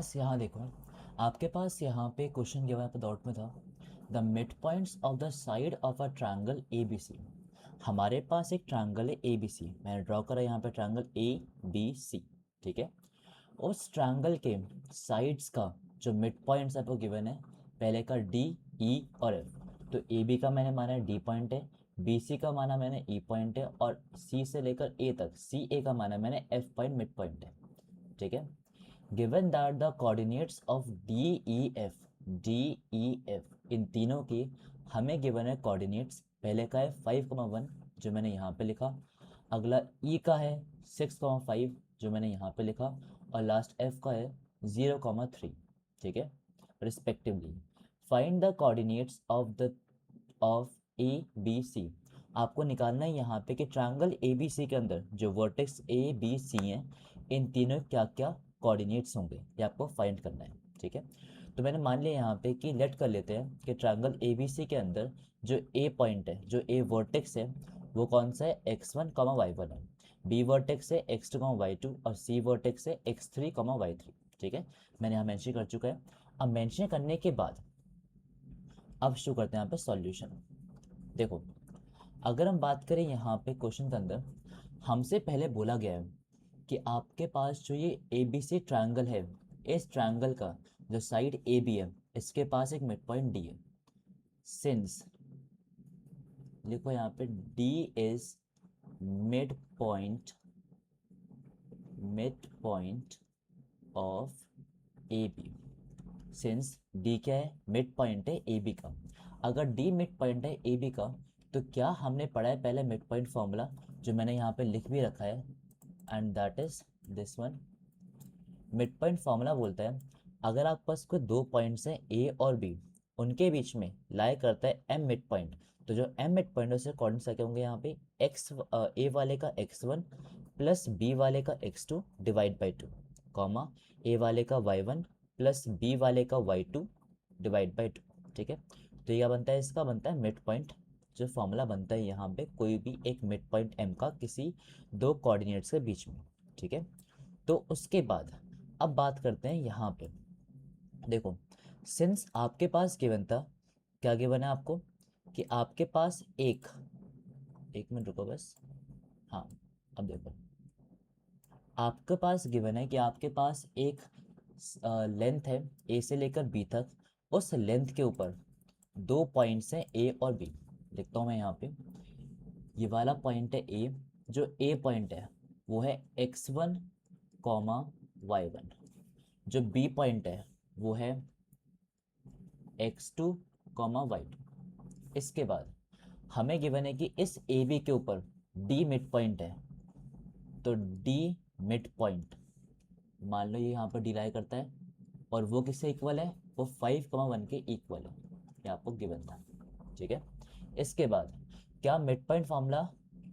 पास यहाँ देखो, आपके पास यहाँ पे क्वेश्चन गिवन पे डॉट में था the mid points of the side of a triangle A B C. हमारे पास एक ट्रायंगल है ए बी सी, मैंने ड्रॉ करा यहाँ पे ट्रायंगल ए बी सी। ठीक है, उस ट्रायंगल के साइड्स का जो मिड पॉइंट्स आपको गिवन है, पहले का डी, ई और एफ। तो ए बी का मैंने माना है डी पॉइंट है, बी सी का माना मैंने ई पॉइंट है, और सी से लेकर ए तक सी ए का माना मैंने एफ पॉइंट मिड पॉइंट है। ठीक है, given that the coordinates of D E F इन तीनों की हमें गिवन है कोऑर्डिनेट्स। पहले का है 5,1 जो मैंने यहाँ पे लिखा, अगला ई का है 6,5 जो मैंने यहाँ पे लिखा, और लास्ट एफ का है 0,3। ठीक है, respectively find the coordinates of A B C. आपको निकालना है यहाँ पे कि ट्रायंगल ए बी सी के अंदर जो वर्टेक्स ए बी सी हैं, इन तीनों क्या क्या कोऑर्डिनेट्स होंगे, ये आपको फाइंड करना है। ठीक है, तो मैंने मान लिया यहाँ पे कि लेट कर लेते हैं कि ट्रायंगल ए बी सी के अंदर जो ए पॉइंट है, जो ए वर्टेक्स है, वो कौन सा है, x1 y1 है, बी वर्टेक्स है x2 y2, और सी वर्टेक्स है x3 y3। ठीक है, मैंने यहाँ मेंशन कर चुका है। अब मेंशन करने के बाद अब शुरू करते हैं यहाँ पे सॉल्यूशन। देखो, अगर हम बात करें यहाँ पे क्वेश्चन के अंदर हमसे पहले बोला गया है कि आपके पास जो ये ए बी सी ट्रायंगल है, इस ट्रायंगल का जो साइड ए बी है, इसके पास एक मिड पॉइंट डी है। सिंस, लिखो यहाँ पे D is mid point of A B. Since D क्या है, मिड पॉइंट है ए बी का। अगर डी मिड पॉइंट है ए बी का, तो क्या हमने पढ़ा है पहले मिड पॉइंट फॉर्मूला, जो मैंने यहाँ पे लिख भी रखा है, and that is this one. Mid point formula बोलता है अगर आपके पास कोई दो पॉइंट्स हैं ए और बी, उनके बीच में लाई करता है एम मिड पॉइंट, तो जो एम मिड पॉइंट है उससे कोऑर्डिनेट्स क्या होंगे यहाँ पे, एक्स ए वाले का x1 प्लस बी वाले का x2 डिवाइड बाई 2, कॉमा ए वाले का y1 प्लस बी वाले का y2 डिवाइड बाई 2। ठीक है, तो यह बनता है, इसका बनता है मिड पॉइंट। जो फॉर्मूला बनता है यहाँ पे कोई भी एक मिड पॉइंट एम का किसी दो कोऑर्डिनेट्स के बीच में। ठीक है, तो उसके बाद अब बात करते हैं यहाँ पे। देखो, सिंस आपके पास गिवन था, क्या गिवन है आपको, कि आपके पास एक मिनट रुको बस। हाँ, अब देखो, आपके पास गिवन है कि आपके पास एक लेंथ है ए से लेकर बी तक, उस लेंथ के ऊपर दो पॉइंट्स हैं ए और बी। लिखता हूँ मैं यहाँ पे, ये वाला पॉइंट है ए, जो ए पॉइंट है वो है x1 y1, जो बी पॉइंट है वो है x2 y2। इसके बाद हमें गिवन है कि इस ए बी के ऊपर डी मिड पॉइंट है, तो डी मिड पॉइंट मान लो ये यहाँ पर डिराई करता है, और वो किससे इक्वल है, वो 5,1 के इक्वल है, ये आपको गिवन था। ठीक है, इसके बाद क्या मिड पॉइंट फार्मूला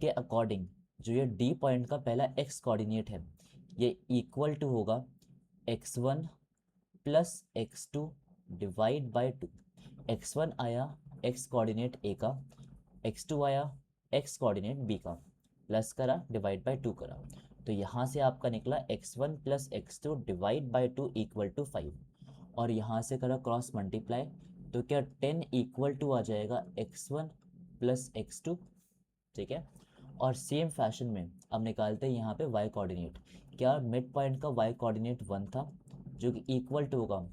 के अकॉर्डिंग जो ये डी पॉइंट का पहला एक्स कोऑर्डिनेट है, ये इक्वल टू होगा x1 plus x2 divide by 2। x1 आया x कोऑर्डिनेट ए का, x2 आया x कोऑर्डिनेट बी का, प्लस करा डिवाइड बाई 2 करा, तो यहाँ से आपका निकला x1 plus x2 divide by 2 equal to 5, और यहाँ से करा क्रॉस मल्टीप्लाई, तो क्या 10 इक्वल टू आ जाएगा x1 प्लस x2। ठीक है, और सेम फैशन में अब निकालते हैं यहाँ पे y कोऑर्डिनेट। क्या मिड पॉइंट का y कोऑर्डिनेट 1 था, जो कि इक्वल टू होगा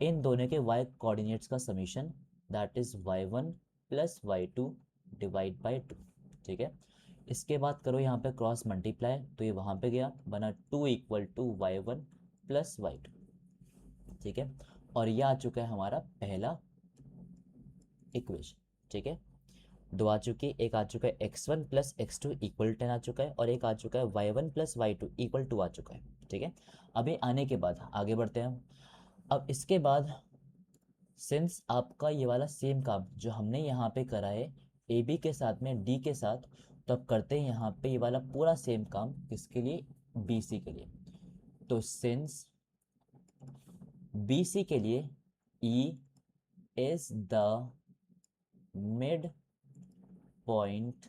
इन दोनों के y कोऑर्डिनेट्स का summation, that is y1 plus y2 divide by 2। ठीक है, इसके बाद करो यहाँ पे क्रॉस मल्टीप्लाई, तो ये वहाँ पे गया, बना 2 equal to y1 plus y2। ठीक है, और ये आ चुका है हमारा पहला इक्वेशन। ठीक है, दो आ चुकी, एक आ चुका है x1 प्लस x2 इक्वल 10 आ चुका है, और एक आ चुका है y1 प्लस y2 इक्वल 2 आ चुका है। ठीक है, अभी आने के बाद आगे बढ़ते हैं। अब इसके बाद सिंस आपका ये वाला सेम काम जो हमने यहाँ पे करा है ए बी के साथ में डी के साथ, तो अब करते हैं यहाँ पे ये वाला पूरा सेम काम किसके लिए, बी सी के लिए। तो सिंस बी सी के लिए E is the mid point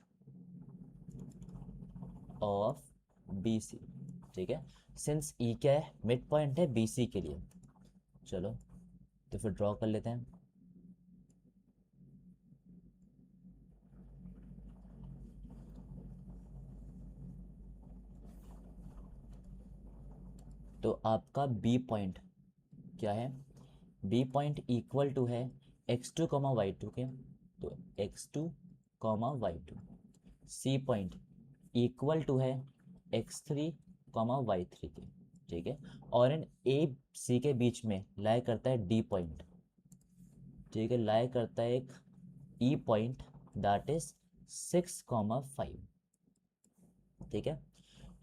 of B C. ठीक है, सिंस ई क्या है, मिड पॉइंट है बी सी के लिए, चलो तो फिर ड्रॉ कर लेते हैं। तो आपका बी पॉइंट क्या है, बी पॉइंट इक्वल टू है x2 कॉमा वाई टू के, तो x2 comma Y two. C point equal to है x3 कॉमा वाई थ्री के, ठीक है। और इन ए सी के बीच में लाई करता है डी पॉइंट, ठीक है, लाई करता है एक ई पॉइंट दैट इज 6,5, ठीक है।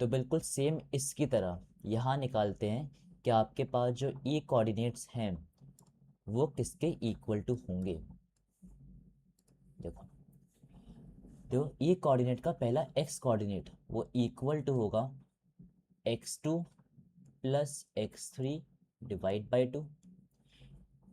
तो बिल्कुल सेम इसकी तरह यहाँ निकालते हैं कि आपके पास जो ई कोऑर्डिनेट्स हैं वो किसके इक्वल टू होंगे। देखो, तो ई कोऑर्डिनेट का पहला एक्स कोऑर्डिनेट वो इक्वल टू होगा x2 plus x3 divide by 2।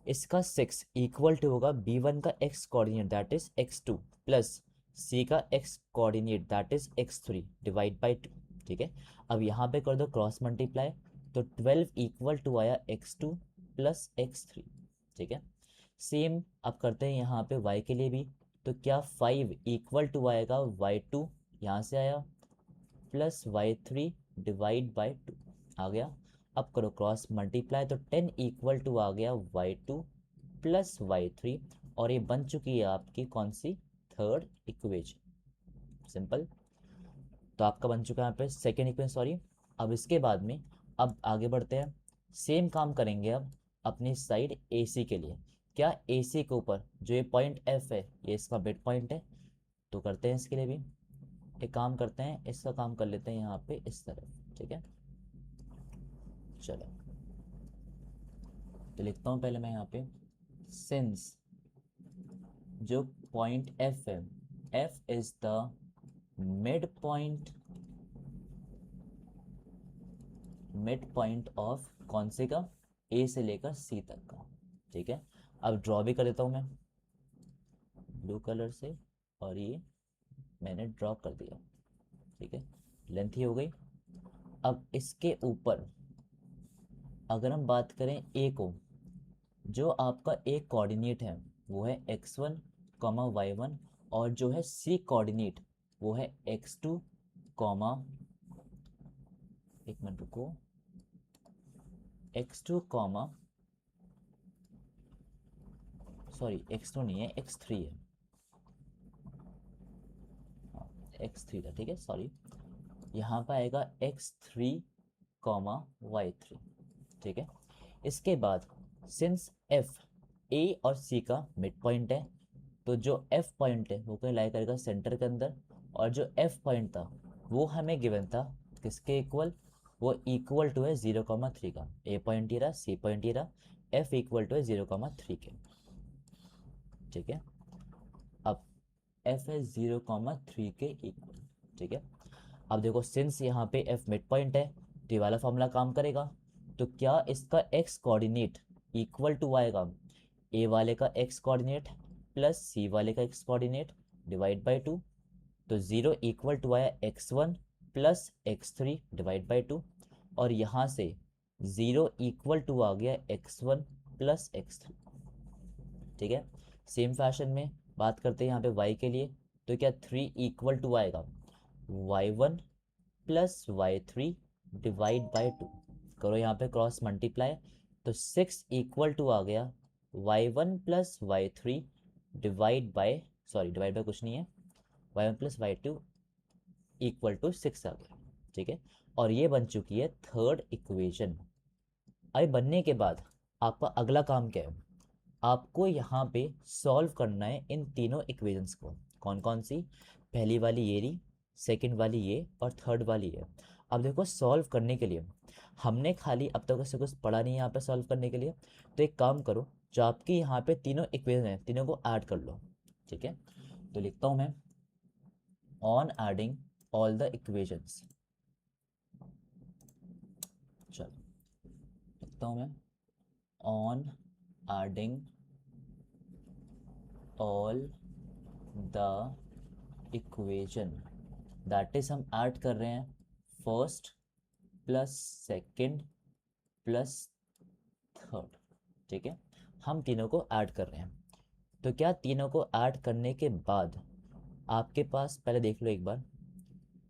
इसका 6 इक्वल टू होगा b1 का x coordinate that is x2 plus c का x coordinate that is x3 divide by 2, ठीक है। अब यहाँ पे कर दो क्रॉस मल्टीप्लाई, तो 12 इक्वल टू आया x2 प्लस x3, ठीक है। सेम अब करते हैं यहाँ पे y के लिए भी, तो क्या 5 इक्वल टू आएगा y2, यहाँ से आया, प्लस y3 डिवाइड बाई 2 आ गया। अब करो क्रॉस मल्टीप्लाई, तो 10 इक्वल टू आ गया y2 प्लस y3, और ये बन चुकी है आपकी कौन सी, थर्ड इक्वेशन। सिंपल। तो आपका बन चुका है यहाँ पे सेकेंड इक्वेशन, सॉरी। अब इसके बाद में अब आगे बढ़ते हैं, सेम काम करेंगे अब अपनी साइड AC के लिए। क्या AC के ऊपर जो ये पॉइंट F है ये इसका मिड पॉइंट है, तो करते हैं इसके लिए भी एक काम करते हैं, इसका काम कर लेते हैं यहाँ पे इस तरफ, ठीक है। चलो तो लिखता हूँ पहले मैं यहाँ पे, सिंस जो पॉइंट F है, F is the mid point of कौन से का, A से लेकर C तक का, ठीक है। अब ड्रॉ भी कर देता हूँ मैं ब्लू कलर से, और ये मैंने ड्रॉ कर दिया, ठीक है। लेंथ ही हो गई। अब इसके ऊपर अगर हम बात करें A को, जो आपका एक कोऑर्डिनेट है वो है x1 कॉमा y1, और जो है C कोऑर्डिनेट वो है x2 कॉमा, एक मिनट रुको, x2 कॉमा, सॉरी x2 नहीं है x3 है, हाँ x3 था, ठीक है, सॉरी। यहाँ पर आएगा x3 कॉमा y3, ठीक है। इसके बाद सिंस f A और C का मिड पॉइंट है, तो जो F पॉइंट है वो कहीं लाई करेगा सेंटर के अंदर, और जो F पॉइंट था वो हमें गिवन था किसके इक्वल, वो इक्वल टू है 0,3 का। A पॉइंट ये रहा, C पॉइंट ये रहा, F इक्वल टू है 0,3 के, ठीक है। अब F है 0,3 के इक्वल, ठीक है। अब देखो सिंस यहाँ पे F मिड पॉइंट है तो ये वाला फॉर्मूला काम करेगा, तो क्या इसका x कोऑर्डिनेट इक्वल टू आएगा A वाले का x कोऑर्डिनेट प्लस C वाले का x कोऑर्डिनेट डिवाइड बाई 2, तो 0 इक्वल टू आया x1 plus x3 divide by 2, और यहाँ से 0 इक्वल टू आ गया x1 प्लस x3, ठीक है। सेम फैशन में बात करते हैं यहाँ पे y के लिए, तो क्या 3 इक्वल टू आएगा y1 plus y3 divide by 2, करो यहाँ पे क्रॉस मल्टीप्लाई, तो 6 इक्वल टू आ गया y1 plus y3 divide by, sorry divide by कुछ नहीं है, y1 plus y2 equal to 6 आ गया, ठीक है। और ये बन चुकी है थर्ड इक्वेशन। अब बनने के बाद आपका अगला काम क्या है, आपको यहाँ पे सॉल्व करना है इन तीनों इक्वेशंस को। कौन कौन सी, पहली वाली ये रही, सेकंड वाली ये, और थर्ड वाली ये। अब देखो सॉल्व करने के लिए हमने खाली अब तक ऐसे कुछ पढ़ा नहीं है यहाँ पे सॉल्व करने के लिए, तो एक काम करो, जो आपकी यहाँ पे तीनों इक्वेशन है तीनों को ऐड कर लो, ठीक है। तो लिखता हूँ मैं, on adding all the equations, चलो लिखता हूँ मैं, on adding all the equation, that is हम ऐड कर रहे हैं first plus second plus third, ठीक है, हम तीनों को ऐड कर रहे हैं। तो क्या तीनों को ऐड करने के बाद आपके पास, पहले देख लो एक बार,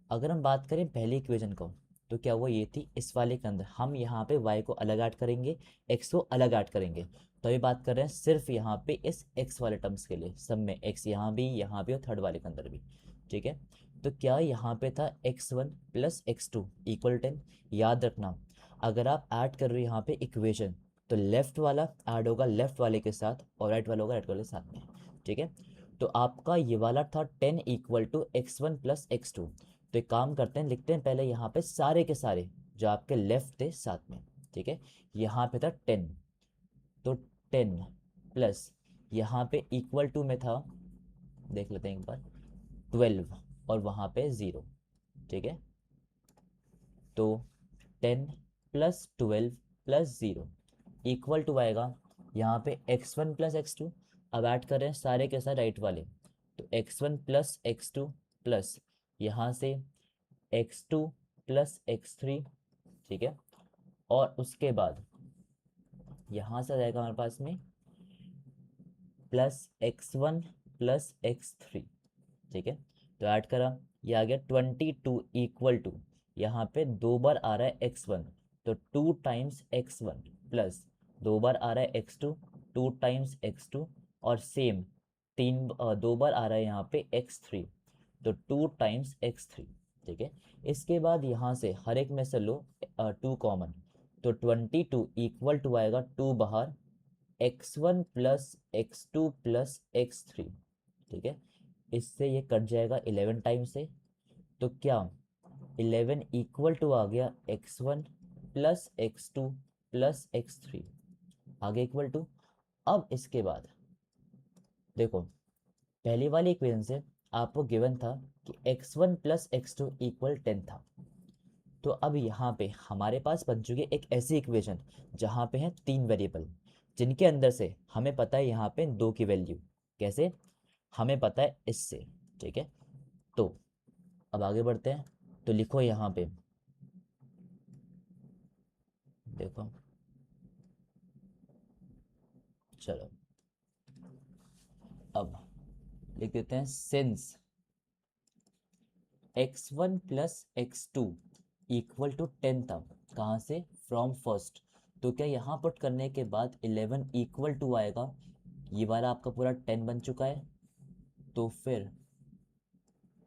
अगर हम बात करें पहली इक्वेशन को, तो क्या वो ये थी, इस वाले के अंदर हम यहाँ पे y को अलग ऐड करेंगे, x को अलग ऐड करेंगे। तो अभी बात कर रहे हैं सिर्फ यहाँ पे इस x वाले टर्म्स के लिए, सब में x यहाँ भी और थर्ड वाले के अंदर भी। ठीक है, तो क्या यहाँ पे था x1 प्लस x2 इक्वल 10। याद रखना, अगर आप ऐड कर रहे हो यहाँ पे इक्वेशन, तो लेफ्ट वाला ऐड होगा लेफ्ट वाले के साथ और राइट वाला होगा राइट वाले के साथ में। ठीक है, तो आपका ये वाला था 10 equal to x1 plus x2। तो एक काम करते हैं, लिखते हैं पहले यहाँ पे सारे के सारे जो आपके लेफ्ट थे साथ में। ठीक है, यहाँ पे था 10, तो 10 प्लस यहाँ पे इक्वल टू में था, देख लेते हैं एक बार, 12 और वहाँ पे 0। ठीक है, तो 10 प्लस 12 प्लस 0 इक्वल टू आएगा यहाँ पे x1 प्लस x2। अब ऐड कर रहे हैं सारे के सारे राइट वाले, तो x1 प्लस x2 प्लस यहाँ से x2 प्लस x3। ठीक है, और उसके बाद यहाँ से आ जाएगा हमारे पास में प्लस x1 प्लस x3। ठीक है, तो ऐड करा, ये आ गया 22 इक्वल टू, यहाँ पे दो बार आ रहा है x1, तो 2 टाइम्स x1 प्लस दो बार आ रहा है x2, 2 टाइम्स x2, और सेम दो बार आ रहा है यहाँ पे x3, तो 2 टाइम्स x3। ठीक है, इसके बाद यहाँ से हर एक में से लो 2 कॉमन, तो 22 इक्वल टू आएगा 2 बाहर x1 plus x2 plus x3। ठीक है, इससे ये कट जाएगा 11 टाइम से, तो क्या 11 इक्वल टू आ गया x1 plus x2 plus x3 आगे इक्वल टू। अब इसके बाद देखो, पहली वाली इक्वेशन से आपको गिवन था कि x1 प्लस x2 इक्वल 10 था। तो अब यहाँ पे हमारे पास बन चुकी है एक ऐसी इक्वेशन जहाँ पे हैं 3 वेरिएबल, जिनके अंदर से हमें पता है यहाँ पे 2 की वैल्यू। कैसे, हमें पता है इससे। ठीक है, तो अब आगे बढ़ते हैं, तो लिखो यहाँ पे, देखो, चलो अब लिख देते हैं since x1 plus x2 equal to 10 था। कहाँ से, फ्रॉम फर्स्ट। तो क्या यहाँ पुट करने के बाद 11 इक्वल टू आएगा, ये वाला आपका पूरा 10 बन चुका है, तो फिर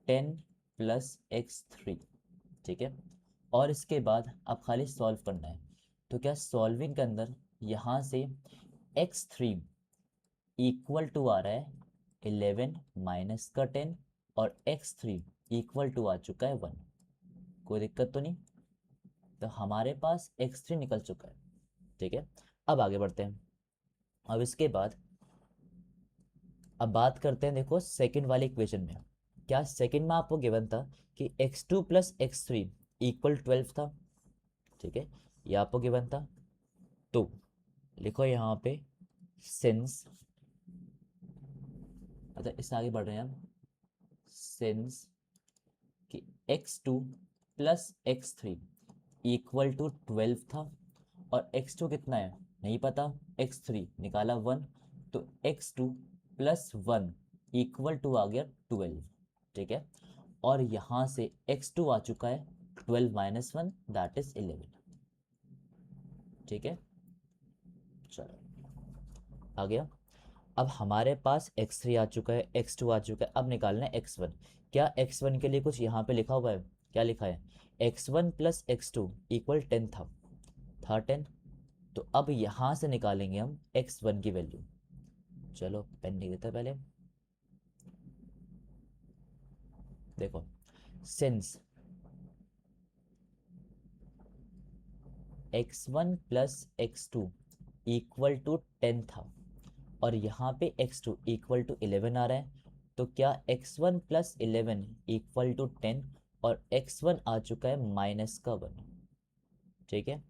10 प्लस x3। ठीक है, और इसके बाद आप खाली सॉल्व करना है। तो क्या सॉल्विंग के अंदर यहाँ से x3 इक्वल टू आ रहा है 11 माइनस का 10, और x3 इक्वल टू आ चुका है 1। कोई दिक्कत तो नहीं, तो हमारे पास x3 निकल चुका है। ठीक है, अब आगे बढ़ते हैं। अब इसके बाद अब बात करते हैं, देखो सेकंड वाली इक्वेशन में, क्या सेकंड में आपको गिवन था कि x2 प्लस x3 इक्वल 12 था। ठीक है, ये आपको गिवन था, तो लिखो यहाँ पे सिंस, अच्छा इससे आगे बढ़ रहे हैं हम, सिंस कि x2 plus x3 equal to 12 था, और x2 कितना है नहीं पता, x3 निकाला 1, तो x2 प्लस 1 इक्वल टू आ गया 12। ठीक है, और यहाँ से x2 आ चुका है 12 माइनस 1 दैट इज 11। ठीक है, चलो आ गया। अब हमारे पास x3 आ चुका है, x2 आ चुका है, अब निकालना है x1। क्या x1 के लिए कुछ यहाँ पे लिखा हुआ है, क्या लिखा है, x1 प्लस x2 इक्वल 10 था 10। तो अब यहाँ से निकालेंगे हम x1 की वैल्यू। चलो पेन लिख देता पहले, देखो since x1 plus x2 equal to 10 था, और यहाँ पे x2 इक्वल टू 11 आ रहा है, तो क्या x1 प्लस 11 इक्वल टू 10, और x1 आ चुका है माइनस का 1। ठीक है,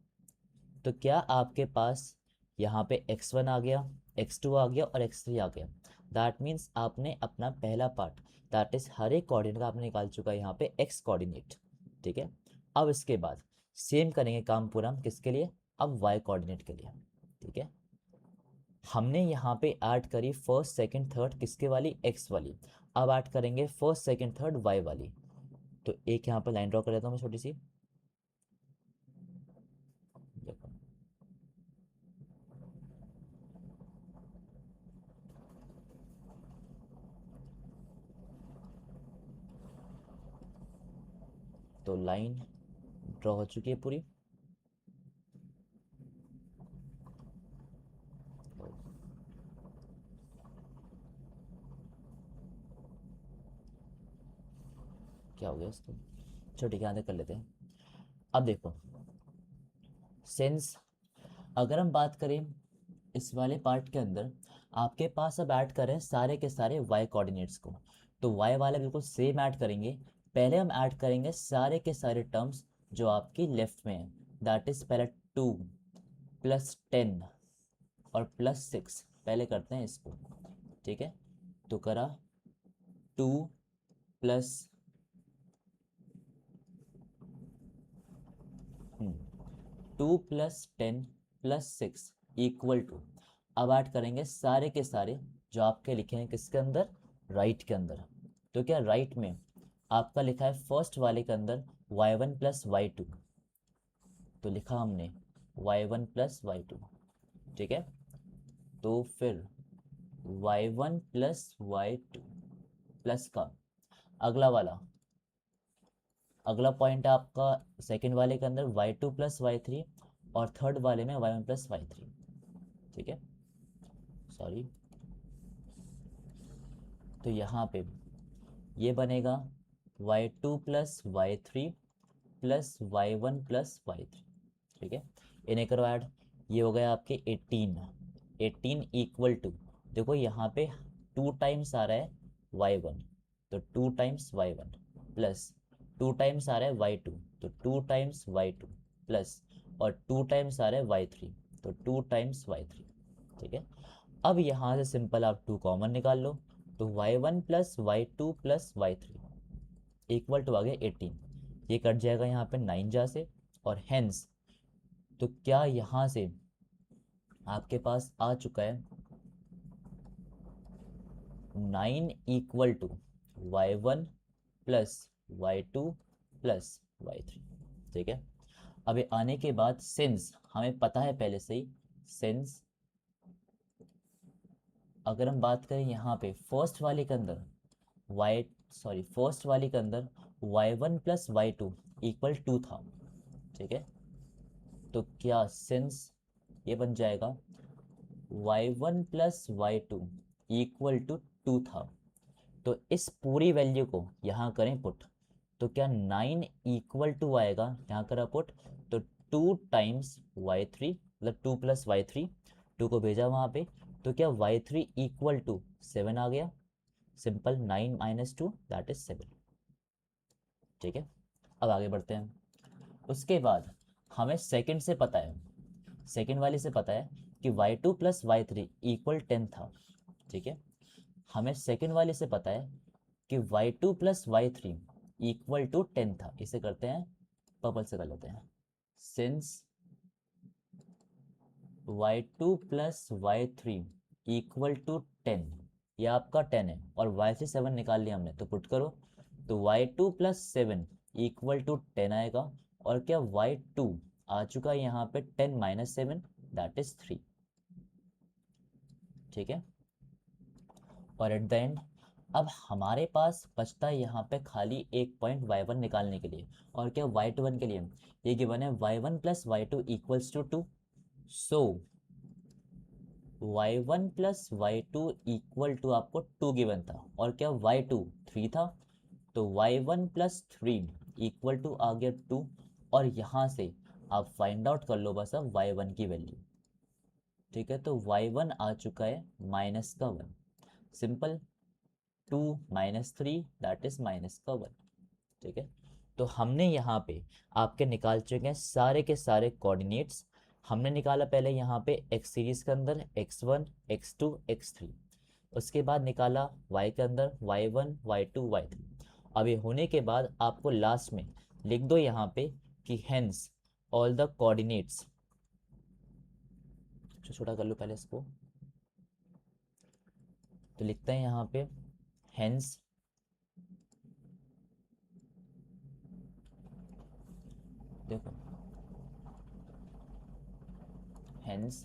तो क्या आपके पास यहाँ पे x1 आ गया, x2 आ गया और x3 आ गया। दैट मीन्स आपने अपना पहला पार्ट, दैट इज हर एक कोऑर्डिनेट का आपने निकाल चुका है यहाँ पे x कोऑर्डिनेट। ठीक है, अब इसके बाद सेम करेंगे काम पूरा हम किसके लिए, अब y कोऑर्डिनेट के लिए। ठीक है, हमने यहाँ पे ऐड करी फर्स्ट सेकंड थर्ड किसके वाली, एक्स वाली। अब ऐड करेंगे फर्स्ट सेकंड थर्ड वाई वाली। तो एक यहाँ पर लाइन ड्रॉ कर लेता हूँ मैं छोटी सी, देखो। तो लाइन ड्रॉ हो चुकी है पूरी। क्या हो गया इसको, चलो ठीक है, आगे कर लेते हैं। अब देखो, सिंस अगर हम बात करें इस वाले पार्ट के अंदर, आपके पास अब ऐड करें सारे के सारे y कोऑर्डिनेट्स को। तो y वाले बिल्कुल सेम ऐड करेंगे। पहले हम ऐड करेंगे सारे के सारे टर्म्स जो आपकी लेफ्ट में है, दैट इज पहले 2 प्लस 10 और प्लस 6, पहले करते हैं इसको, ठीक है। तो करा 2 plus 2 plus 10 plus 6 equal to, अब ऐड करेंगे सारे के सारे जो आपके लिखे हैं किसके अंदर, राइट के अंदर। तो क्या राइट में आपका लिखा है फर्स्ट वाले के अंदर y1 प्लस वाई टू, तो लिखा हमने y1 प्लस वाई टू, ठीक है। तो फिर y1 plus Y two plus का अगला वाला, अगला पॉइंट है आपका सेकंड वाले के अंदर y2 प्लस वाई थ्री, और थर्ड वाले में y1 प्लस वाई थ्री, ठीक है, सॉरी। तो यहाँ पे ये बनेगा y2 plus Y three plus y1 plus Y three, ठीक है। इन्हें करो ऐड, ये हो गया आपके 18 इक्वल टू, देखो यहाँ पे 2 टाइम्स आ रहा है y1, तो 2 टाइम्स y1 प्लस 2 टाइम्स आ रहा है y2, तो 2 टाइम्स y2 प्लस, और 2 टाइम्स आ रहा है y3, तो 2 टाइम्स y3, ठीक है। अब यहाँ से सिंपल आप 2 कॉमन निकाल लो, तो y1 plus Y two plus Y three equal to आ गया 18। ये कट जाएगा यहाँ पे 9 जा से, और हेंस, तो क्या यहाँ से आपके पास आ चुका है 9 equal to y1 plus Y two plus Y three, ठीक है। अब ये आने के बाद सिंस हमें पता है पहले से ही, सिंस अगर हम बात करें यहाँ पे फर्स्ट वाले के अंदर वाई, सॉरी फर्स्ट वाले के अंदर y1 plus Y two equal 2 था, ठीक है। तो क्या सिंस ये बन जाएगा y1 plus Y two equal to 2 था, तो इस पूरी वैल्यू को यहाँ करें पुट, तो क्या 9 इक्वल टू आएगा, यहाँ करा पुट, तो 2 टाइम्स वाई थ्री, मतलब 2 प्लस वाई थ्री, 2 को भेजा वहाँ पे, तो क्या वाई थ्री इक्वल टू 7 आ गया। Simple 9 minus two that is 7, ठीक है। अब आगे बढ़ते हैं। उसके बाद हमें सेकंड से पता है, सेकंड वाले से पता है कि y2 plus Y three equal 10 था, ठीक है। हमें सेकंड वाले से पता है कि y2 plus Y three equal to 10 था। इसे करते हैं पर्पल से कर लेते हैं, since y2 plus Y three equal to 10, यह आपका 10 है, और y से 7 निकाल लिया हमने, तो पुट करो, तो y2 प्लस 7 इक्वल टू 10 आएगा, और क्या y2 आ चुका है यहाँ पे 10 माइनस 7 दैट इज 3, ठीक है। और एट द एंड अब हमारे पास बचता है यहाँ पे खाली एक पॉइंट y1 निकालने के लिए, और क्या y21 के लिए ये गिवन है y1 plus Y two equals to 2, so y1 plus Y two equal to आपको 2 गिवन था, और क्या y2 3 था, तो y1 plus three equal to आ गया 2, और यहाँ से आप फाइंड आउट कर लो बस अब y1 की वैल्यू, ठीक है। तो y1 आ चुका है माइनस का 1, simple 2 minus three that is minus का 1, ठीक है। तो हमने यहाँ पे आपके निकाल चुके हैं सारे के सारे कोऑर्डिनेट्स। हमने निकाला पहले यहाँ पे x सीरीज के अंदर x1 x2 x3, उसके बाद निकाला y के अंदर y1 y2 y3। अब ये होने के बाद आपको लास्ट में लिख दो यहाँ पे कि हेंस ऑल द कोऑर्डिनेट्स, छोटा कर लो पहले इसको, तो लिखते हैं यहाँ पे हेंस देखो, हेंस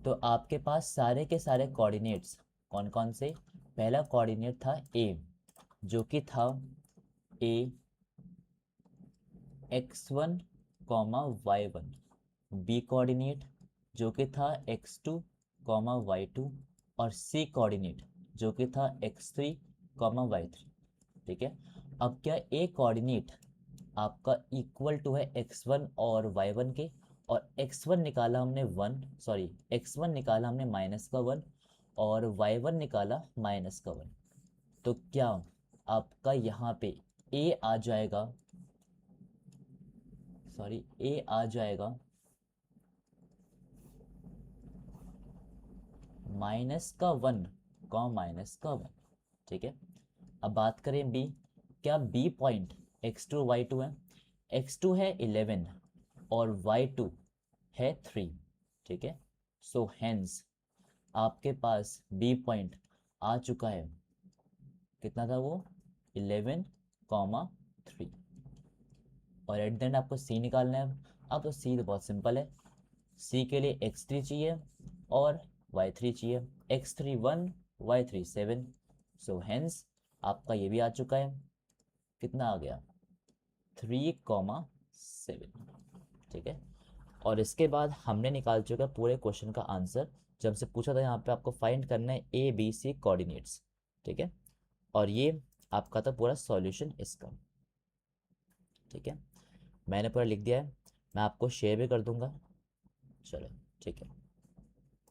तो आपके पास सारे के सारे कोऑर्डिनेट्स कौन कौन से, पहला कोऑर्डिनेट था ए जो कि था ए x1 comma y1, B coordinate जो कि था x2 कॉमा y2 और सी कोऑर्डिनेट जो कि था x3 कॉमा y3। ठीक है, अब क्या ए कोऑर्डिनेट आपका इक्वल टू है x1 और y1 के, और x1 निकाला हमने x1 निकाला हमने माइनस का 1 और y1 निकाला माइनस का 1। तो क्या आपका यहाँ पे a आ जाएगा, a आ जाएगा माइनस का 1 माइनस का 1। ठीक है, अब बात करें b, क्या b पॉइंट x2 y2 है, x2 है 11 और y2 है 3। ठीक है, सो हेंस आपके पास b पॉइंट आ चुका है, कितना था वो 11 3। और एट द एंड आपको c निकालना है। अब तो c तो बहुत सिंपल है, c के लिए x3 चाहिए और y3 चाहिए, x3 1 y3 7। सो हेंस आपका ये भी आ चुका है, कितना आ गया 3,7। ठीक है, और इसके बाद हमने निकाल चुका पूरे क्वेश्चन का आंसर, जब से पूछा था यहाँ पे आपको फाइंड करना है ए बी सी कोऑर्डिनेट्स। ठीक है, और ये आपका था पूरा सॉल्यूशन इसका। ठीक है, मैंने पूरा लिख दिया है, मैं आपको शेयर भी कर दूंगा। चलो ठीक है।